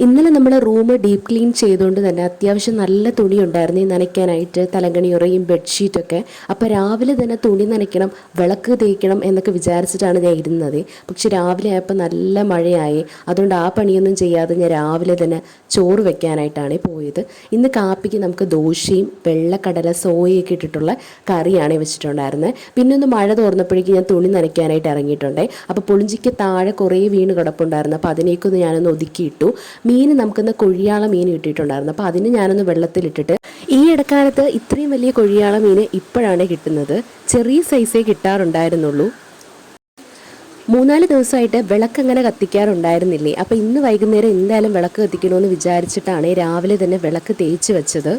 ഇന്നലെ നമ്മൾ room deep clean ചെയ്തുകൊണ്ട് തന്നെ അത്യാവശ്യം നല്ല തുണി ഉണ്ടായിരുന്നു ഈ നനയ്ക്കാനായിട്ട്, തലങ്ങണിയുറയും ബെഡ്ഷീറ്റൊക്കെ. അപ്പോൾ രാവിലെ തന്നെ തുണി നനയ്ക്കണം, വിളക്ക് തേക്കണം എന്നൊക്കെ വിചാരിച്ചിട്ടാണ് ഞാൻ ഇരുന്നത്. പക്ഷെ രാവിലെ ആയപ്പോൾ നല്ല മഴയായി. അതുകൊണ്ട് ആ പണിയൊന്നും ചെയ്യാതെ ഞാൻ രാവിലെ തന്നെ ചോറ് വെക്കാനായിട്ടാണ് പോയത്. ഇന്ന് കാപ്പിക്ക് നമുക്ക് ദോശയും വെള്ളക്കടല സോയയൊക്കെ ഇട്ടിട്ടുള്ള കറിയാണ് വെച്ചിട്ടുണ്ടായിരുന്നത്. പിന്നെ ഒന്ന് മഴ തോർന്നപ്പോഴേക്കും ഞാൻ തുണി നനയ്ക്കാനായിട്ട് ഇറങ്ങിയിട്ടുണ്ടേ. അപ്പോൾ പുളിഞ്ചിക്ക് താഴെ കുറേ വീണ് കിടപ്പുണ്ടായിരുന്നു. അപ്പോൾ അതിനേക്കൊന്ന് ഞാനൊന്ന് ഒതുക്കിയിട്ടു. മീൻ നമുക്കിന്ന് കൊഴിയാള മീൻ കിട്ടിയിട്ടുണ്ടായിരുന്നു. അപ്പോൾ അതിന് ഞാനൊന്ന് വെള്ളത്തിലിട്ടിട്ട്, ഈ ഇടക്കാലത്ത് ഇത്രയും വലിയ കൊഴിയാള മീൻ ഇപ്പോഴാണ് കിട്ടുന്നത്. ചെറിയ സൈസേ കിട്ടാറുണ്ടായിരുന്നുള്ളൂ. 3-4 ദിവസമായിട്ട് വിളക്കങ്ങനെ കത്തിക്കാറുണ്ടായിരുന്നില്ലേ. അപ്പോൾ ഇന്ന് വൈകുന്നേരം എന്തായാലും വിളക്ക് കത്തിക്കണമെന്ന് വിചാരിച്ചിട്ടാണ് രാവിലെ തന്നെ വിളക്ക് തേച്ച് വെച്ചത്.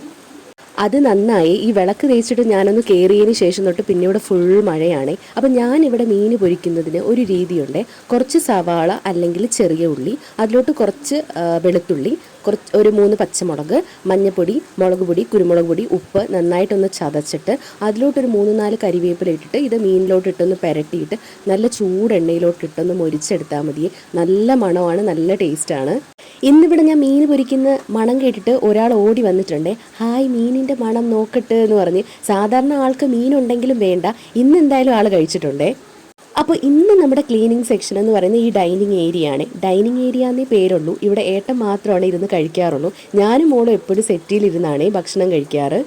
അത് നന്നായി. ഈ വിളക്ക് തേച്ചിട്ട് ഞാനൊന്ന് കയറിയതിന് ശേഷം തൊട്ട് പിന്നെ ഇവിടെ ഫുൾ മഴയാണ്. അപ്പം ഞാനിവിടെ മീൻ പൊരിക്കുന്നതിന് ഒരു രീതിയുണ്ട്. കുറച്ച് സവാള അല്ലെങ്കിൽ ചെറിയ ഉള്ളി, അതിലോട്ട് കുറച്ച് വെളുത്തുള്ളി, ഒരു 3 പച്ചമുളക്, മഞ്ഞൾപ്പൊടി, മുളക് പൊടി, കുരുമുളക് പൊടി, ഉപ്പ് നന്നായിട്ടൊന്ന് ചതച്ചിട്ട് അതിലോട്ടൊരു 3-4 കരിവേപ്പില ഇട്ടിട്ട് ഇത് മീനിലോട്ടിട്ടൊന്ന് പുരട്ടിയിട്ട് നല്ല ചൂടെണ്ണയിലോട്ടിട്ടൊന്ന് മൊരിച്ചെടുത്താൽ മതി. നല്ല മണമാണ്, നല്ല ടേസ്റ്റാണ്. ഇന്നിവിടെ ഞാൻ മീൻ പൊരിക്കുന്ന മണം കേട്ടിട്ട് ഒരാൾ ഓടി വന്നിട്ടുണ്ട്. ഹായ്, മീനിൻ്റെ മണം നോക്കട്ടെ എന്ന് പറഞ്ഞ്. സാധാരണ ആൾക്ക് മീനുണ്ടെങ്കിലും വേണ്ട, ഇന്ന് എന്തായാലും ആൾ കഴിച്ചിട്ടുണ്ടേ. അപ്പോൾ ഇന്ന് നമ്മുടെ ക്ലീനിങ് സെക്ഷൻ എന്ന് പറയുന്നത് ഈ ഡൈനിങ് ഏരിയ ആണ്. ഡൈനിങ് ഏരിയ എന്നേ പേരുള്ളൂ. ഇവിടെ ഏട്ടൻ മാത്രമാണ് ഇരുന്ന് കഴിക്കാറുള്ളൂ. ഞാനും മോളും എപ്പോഴും സെറ്റിലിരുന്നാണ് ഭക്ഷണം കഴിക്കാറ്.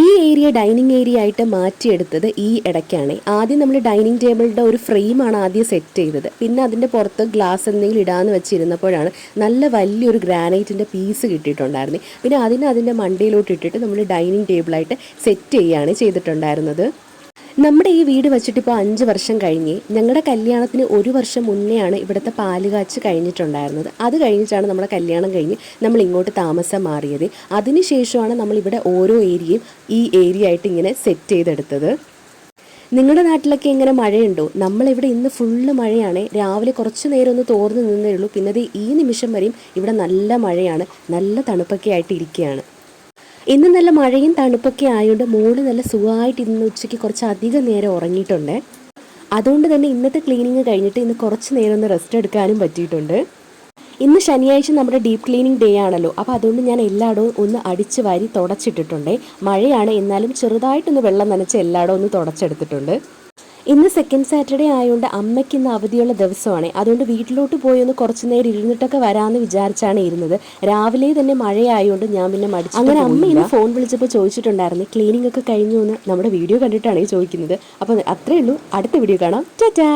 ഈ ഏരിയ ഡൈനിങ് ഏരിയ ആയിട്ട് മാറ്റിയെടുത്തത് ഈ ഇടയ്ക്കാണ്. ആദ്യം നമ്മൾ ഡൈനിങ് ടേബിളിൻ്റെ ഒരു ഫ്രെയിമാണ് ആദ്യം സെറ്റ് ചെയ്തത്. പിന്നെ അതിൻ്റെ പുറത്ത് ഗ്ലാസ് എന്തെങ്കിലും ഇടാമെന്ന് വെച്ചിരുന്നപ്പോഴാണ് നല്ല വലിയൊരു ഗ്രാനൈറ്റിൻ്റെ പീസ് കിട്ടിയിട്ടുണ്ടായിരുന്നു. പിന്നെ അതിൻ്റെ മണ്ടയിലോട്ട് ഇട്ടിട്ട് നമ്മൾ ഡൈനിങ് ടേബിളായിട്ട് സെറ്റ് ചെയ്യുകയാണ് ചെയ്തിട്ടുണ്ടായിരുന്നത്. നമ്മുടെ ഈ വീട് വെച്ചിട്ടിപ്പോൾ 5 വർഷം കഴിഞ്ഞ്. ഞങ്ങളുടെ കല്യാണത്തിന് 1 വർഷം മുന്നെയാണ് ഇവിടുത്തെ പാലുകാച്ച് കഴിഞ്ഞിട്ടുണ്ടായിരുന്നത്. അത് കഴിഞ്ഞിട്ടാണ് നമ്മുടെ കല്യാണം കഴിഞ്ഞ് നമ്മൾ ഇങ്ങോട്ട് താമസം മാറിയത്. അതിനുശേഷമാണ് നമ്മളിവിടെ ഓരോ ഏരിയയും ഈ ഏരിയ ആയിട്ട് ഇങ്ങനെ സെറ്റ് ചെയ്തെടുത്തത്. നിങ്ങളുടെ നാട്ടിലൊക്കെ എങ്ങനെ മഴയുണ്ടോ? നമ്മളിവിടെ ഇന്ന് ഫുള്ള് മഴയാണ്. രാവിലെ കുറച്ച് നേരം ഒന്ന് തോർന്ന് നിന്നേ ഉള്ളൂ. പിന്നെ ഈ നിമിഷം വരെയും ഇവിടെ നല്ല മഴയാണ്, നല്ല തണുപ്പൊക്കെ ആയിട്ട് ഇരിക്കുകയാണ്. ഇന്ന് നല്ല മഴയും തണുപ്പൊക്കെ ആയതുകൊണ്ട് മോള് നല്ല സുഖമായിട്ട് ഇന്ന് ഉച്ചയ്ക്ക് കുറച്ച് അധികം നേരം ഉറങ്ങിയിട്ടുണ്ട്. അതുകൊണ്ട് തന്നെ ഇന്നത്തെ ക്ലീനിങ് കഴിഞ്ഞിട്ട് ഇന്ന് കുറച്ച് നേരം ഒന്ന് റെസ്റ്റ് എടുക്കാനും പറ്റിയിട്ടുണ്ട്. ഇന്ന് ശനിയാഴ്ച നമ്മുടെ ഡീപ്പ് ക്ലീനിങ് ഡേ ആണല്ലോ. അപ്പോൾ അതുകൊണ്ട് ഞാൻ എല്ലായിടവും ഒന്ന് അടിച്ച് വാരി തുടച്ചിട്ടിട്ടുണ്ട്. മഴയാണ്, എന്നാലും ചെറുതായിട്ടൊന്ന് വെള്ളം നനച്ച് എല്ലായിടവും ഒന്ന് തുടച്ചെടുത്തിട്ടുണ്ട്. ഇന്ന് സെക്കൻഡ് സാറ്റർഡേ ആയതുകൊണ്ട് അമ്മയ്ക്ക് ഇന്ന് അവധിയുള്ള ദിവസമാണ്. അതുകൊണ്ട് വീട്ടിലോട്ട് പോയി ഒന്ന് കുറച്ച് നേരം ഇരുന്നിട്ടൊക്കെ വരാമെന്ന് വിചാരിച്ചാണ് ഇരുന്നത്. രാവിലെ തന്നെ മഴയായതുകൊണ്ട് ഞാൻ പിന്നെ മടിച്ചു. അങ്ങനെ അമ്മ ഇന്ന് ഫോൺ വിളിച്ചപ്പോൾ ചോദിച്ചിട്ടുണ്ടായിരുന്നു ക്ലീനിങ് ഒക്കെ കഴിഞ്ഞു എന്ന്. നമ്മുടെ വീഡിയോ കണ്ടിട്ടാണ് ചോദിക്കുന്നത്. അപ്പോൾ അത്രയേ ഉള്ളൂ. അടുത്ത വീഡിയോ കാണാം. ടാറ്റാ.